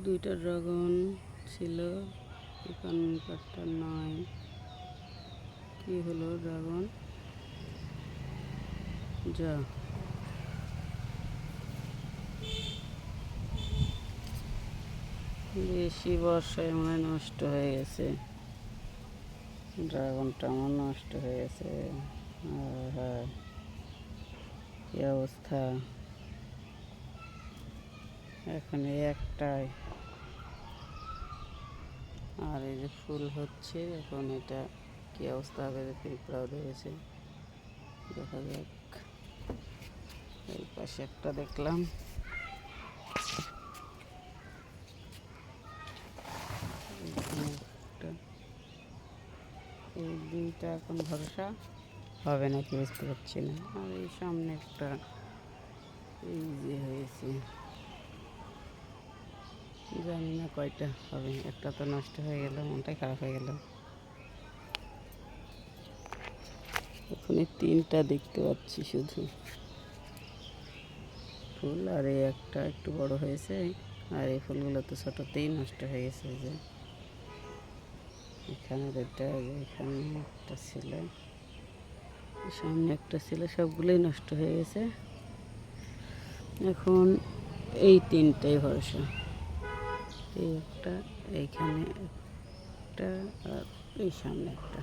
দুইটা ড্রাগন ছিল, এখানকারটা নয়। কি হলো ড্রাগন? যা বেশি বর্ষায় মনে হয় নষ্ট হয়ে গেছে, ড্রাগনটা আমার নষ্ট হয়ে গেছে। হ্যাঁ, কি অবস্থা! এখন এই একটাই, আর এই যে ফুল হচ্ছে এখন, এটা কি অবস্থা হবে? পিঁপড়াও ধরেছে, দেখা যাক। এই পাশে একটা দেখলাম, এই দুইটা এখন ভরসা হবে নাকি বুঝতে পারছি না। আর এই সামনে একটা এই যে হয়েছে, জানি না কয়টা হবে। একটা তো নষ্ট হয়ে গেল, মনটাই খারাপ হয়ে গেল। এখন এই তিনটা দেখতে পাচ্ছি শুধু ফুল, আর এই একটা একটু বড় হয়েছে, আর এই ফুলগুলো তো ছোটোতেই নষ্ট হয়ে গেছে। যে এখানে দুইটা, এখানে একটা ছিল, সামনে একটা ছিল, সবগুলোই নষ্ট হয়ে গেছে। এখন এই তিনটাই ভরসা, এই একটা, এইখানে একটা, আর এই সামনে একটা।